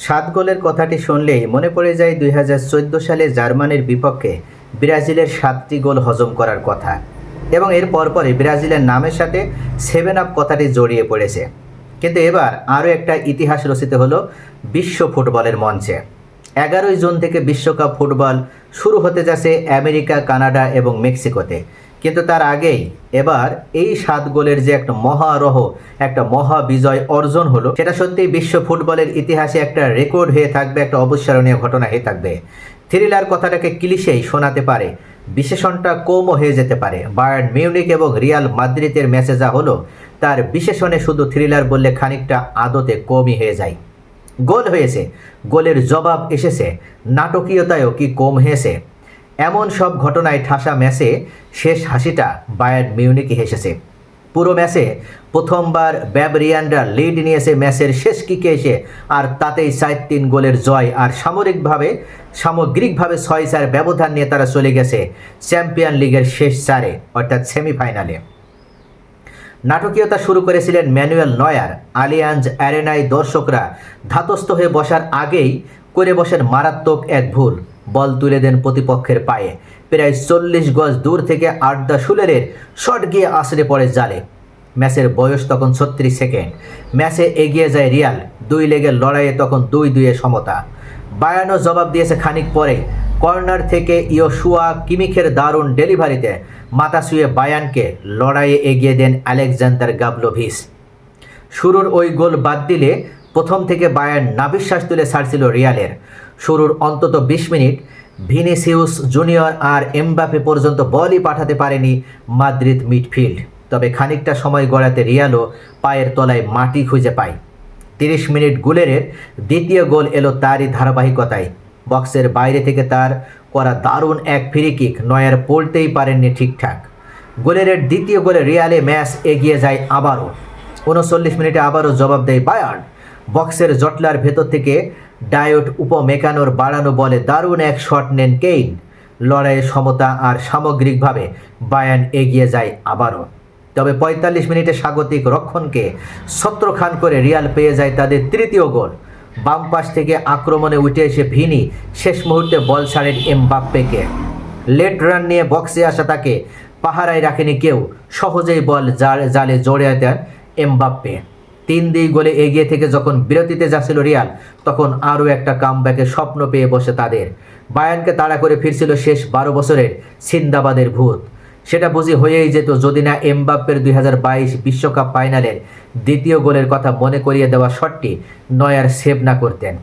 সাত গোলের কথাটি শুনলেই মনে পড়ে যায় 2014 সালে জার্মানির বিপক্ষে ব্রাজিলের 7টি গোল হজম করার কথা এবং এর পরপরই ব্রাজিলের নামের সাথে 7 আপ কথাটি জড়িয়ে পড়েছে। কিন্তু এবার আরও একটা ইতিহাস রচিত হলো বিশ্ব ফুটবলের মঞ্চে। 11ই জুন থেকে বিশ্বকাপ ফুটবল শুরু হতে যাচ্ছে আমেরিকা, কানাডা এবং মেক্সিকোতে। কিন্তু তার আগেই এবার এই 7 গোলের যে একটা মহারহ, একটা মহা বিজয় অর্জন হলো, সেটা সত্যিই বিশ্ব ফুটবলের ইতিহাসে একটা রেকর্ড হয়ে থাকবে, একটা অবিস্মরণীয় ঘটনা হয়ে থাকবে। থ্রিলার কথাটাকে ক্লিশেই শোনাতে পারে, বিশেষণটা কমও হয়ে যেতে পারে। বায়ার্ন মিউনিক এবং রিয়াল মাদ্রিদের ম্যাচে যা হলো, তার বিশেষণে শুধু থ্রিলার বললে খানিকটা আদতে কমই হয়ে যায়। গোল হয়েছে, গোলের জবাব এসেছে, নাটকীয়তায়ও কি কম হয়েছে? এমন সব ঘটনায় ঠাসা ম্যাচে শেষ হাসিটা বায়ার্ন মিউনিকে হেসেছে। পুরো ম্যাচে প্রথমবার ব্যাবরিয়ানরা লিড নিয়েছে ম্যাচের শেষ কিকে এসে, আর তাতেই 4-3 গোলের জয়। আর সামগ্রিকভাবে 6-4 ব্যবধান নিয়ে তারা চলে গেছে চ্যাম্পিয়ন লিগের শেষ 4-এ, অর্থাৎ সেমিফাইনালে। নাটকীয়তা শুরু করেছিলেন ম্যানুয়েল নয়ার। আলিয়াঞ্জ অ্যারেনায় দর্শকরা ধাতস্থ হয়ে বসার আগেই করে বসেন মারাত্মক এক ভুল। বল তুলে দেন প্রতিপক্ষের পায়ে। প্রায় 40 গজ দূর থেকে আর্দা শুলেরের শট গিয়ে আছড়ে পড়ে জালে। ম্যাচের বয়স তখন 36 সেকেন্ড। ম্যাচে এগিয়ে যায় রিয়াল। 2 লেগের লড়াইয়ে তখন 2-2 সমতা। বায়ার্নও জবাব দিয়েছে খানিক পরে। কর্নার থেকে ইয়োশুয়া কিমিখের দারুণ ডেলিভারিতে মাথা ছুঁয়ে বায়ার্নকে লড়াইয়ে এগিয়ে দেন আলেকজান্ডার গাভলোভিচ। শুরুর ওই গোল বাদ দিলে প্রথম থেকে বায়ার্ন নাভিশ্বাস তুলে ছাড়ছিল রিয়ালের। শুরুর অন্তত 20 মিনিট ভিনিসিউস জুনিয়র আর এমবাপে পর্যন্ত বলই পাঠাতে পারেনি মাদ্রিদ মিডফিল্ড। তবে খানিকটা সময় গড়াতে রিয়ালও পায়ের তলায় মাটি খুঁজে পায়। 30 মিনিট গুলেরের দ্বিতীয় গোল এলো তারই ধারাবাহিকতায়। বক্সের বাইরে থেকে তার করা দারুণ এক ফ্রি কিক নয়ার পড়তেই পারেননি ঠিকঠাক। গোলেরের দ্বিতীয় গোলে রিয়ালে ম্যাচ এগিয়ে যায় আবারও। 39 মিনিটে আবারও জবাব দেয় বায়ার্ন। বক্সের জটলার ভেতর থেকে ডায়োট উপমেকানোর বাড়ানো বলে দারুণ এক শট নেন কেইন। লড়াইয়ে সমতা আর সামগ্রিকভাবে বায়ার্ন এগিয়ে যায় আবারও। তবে 45 মিনিটে স্বাগতিক রক্ষণকে ছত্রখান করে রিয়াল পেয়ে যায় তাদের তৃতীয় গোল। বাম পাশ থেকে আক্রমণে উঠে এসে ভিনি শেষ মুহূর্তে বল ছাড়েন এমবাপ্পেকে। লেট রান নিয়ে বক্সে আসা তাকে পাহারায় রাখেনি কেউ। সহজেই বল জালে জড়িয়ে দেন এমবাপ্পে। 3-2 গোলে এগিয়ে থেকে যখন বিরতিতে যাচ্ছিল রিয়াল, তখন আরও একটা কামব্যাকের স্বপ্ন পেয়ে বসে তাদের। বায়ার্নকে তাড়া করে ফিরছিল শেষ 12 বছরের সিন্দাবাদের ভূত। সেটা বুঝি হয়েই যেত যদি না এমবাপ্পের 2022 বিশ্বকাপ ফাইনালের দ্বিতীয় গোলের কথা মনে করিয়ে দেওয়া শটটি নয়ার সেভ না করতেন।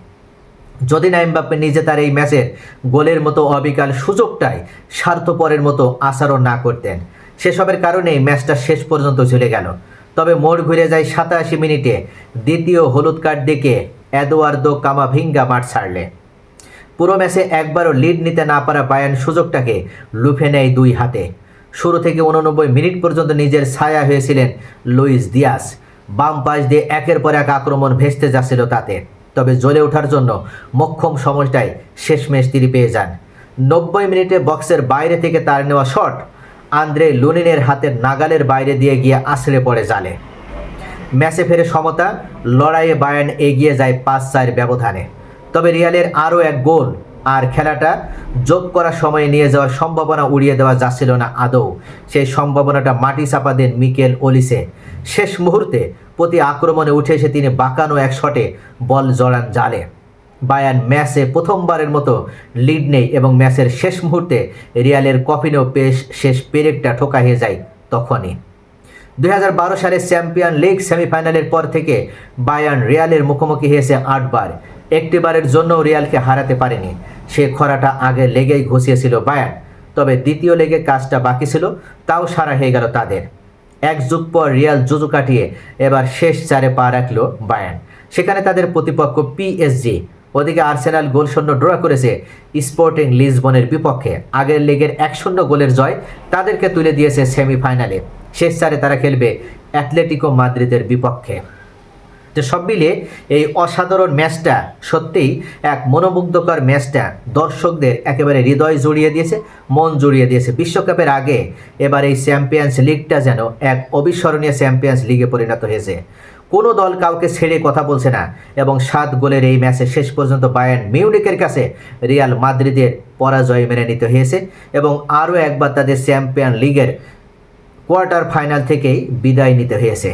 যদি না এমবাপ্পে নিজে তার এই ম্যাচের গোলের মতো অবিকাল সুযোগটাই স্বার্থপরের মতো আচরণ না করতেন। সেসবের কারণেই ম্যাচটা শেষ পর্যন্ত চলে গেল। তবে মোড় ঘুরে যায় 87 মিনিটে দ্বিতীয় হলুদ কার্ড দেখে এদুয়ার্দো কামাভিঙ্গা মাঠ ছাড়লে। পুরো ম্যাচে একবারও লিড নিতে না পারা বায়ার্ন সুযোগটাকে লুফে নেয় 2 হাতে। শুরু থেকে 89 মিনিট পর্যন্ত নিজের ছায়া হয়েছিলেন লুইস দিয়াস। বাম পাশ দিয়ে একের পর এক আক্রমণ ভেস্তে যাচ্ছিল তাতে। তবে জ্বলে ওঠার জন্য মোক্ষম সময়টাই শেষমেশ তিনি পেয়ে যান। 90 মিনিটে বক্সের বাইরে থেকে তার নেওয়া শট আন্দ্রে লুনিনের হাতের নাগালের বাইরে দিয়ে গিয়ে আছড়ে পড়ে জালে। ম্যাচে ফেরে সমতা। লড়াইয়ে বায়ার্ন এগিয়ে যায় 5-4 ব্যবধানে। তবে রিয়ালের আরও এক গোল আর খেলাটা যোগ করার সময়ে নিয়ে যাওয়ার সম্ভাবনা উড়িয়ে দেওয়া যাচ্ছিল না আদৌ। সেই সম্ভাবনাটা মাটি চাপা দেন মিকেল ওলিসে। শেষ মুহূর্তে প্রতি আক্রমণে উঠে এসে তিনি বাঁকানো এক শটে বল জড়ান জালে। বায়ার্ন ম্যাচে প্রথমবারের মতো লিড নেই এবং ম্যাচের শেষ মুহূর্তে রিয়ালের কফিনেও শেষ পেরেকটা ঠোকা হয়ে যায় তখনই। 2012 সালে চ্যাম্পিয়ন লিগ সেমিফাইনালের পর থেকে বায়ার্ন রিয়ালের মুখোমুখি হয়েছে 8 বার। একটিবারের জন্য রিয়ালকে হারাতে পারেনি। সে খরাটা আগে লেগেই ঘুষিয়েছিল বায়ার্ন। তবে দ্বিতীয় লেগে কাজটা বাকি ছিল, তাও সারা হয়ে গেল তাদের। 1 যুগ পর রিয়াল জুজু কাটিয়ে এবার শেষ 4-এ পা রাখল বায়ার্ন। সেখানে তাদের প্রতিপক্ষ পিএসজি। ওদিকে আর্সেনাল গোলশূন্য ড্র করেছে স্পোর্টিং লিসবনের বিপক্ষে। আগের লেগের 1-0 গোলের জয় তাদেরকে তুলে দিয়েছে সেমিফাইনালে। শেষ 4-এ তারা খেলবে অ্যাটলেটিকো মাদ্রিদের বিপক্ষে। তো সব মিলিয়ে এই অসাধারণ ম্যাচটা সত্যিই এক মনোমুগ্ধকর ম্যাচটা দর্শকদের একেবারে হৃদয় জড়িয়ে দিয়েছে, মন জড়িয়ে দিয়েছে। বিশ্বকাপের আগে এবার এই চ্যাম্পিয়ন্স লিগটা যেন এক অবিস্মরণীয় চ্যাম্পিয়ন্স লিগে পরিণত হয়েছে। কোনো দল কাউকে ছেড়ে কথা বলছে না এবং 7 গোলের এই ম্যাচে শেষ পর্যন্ত বায়ার্ন মিউনিখের কাছে রিয়াল মাদ্রিদের পরাজয় মেনে নিতে হয়েছে এবং আরও একবার তাদের চ্যাম্পিয়ন লিগের কোয়ার্টার ফাইনাল থেকেই বিদায় নিতে হয়েছে।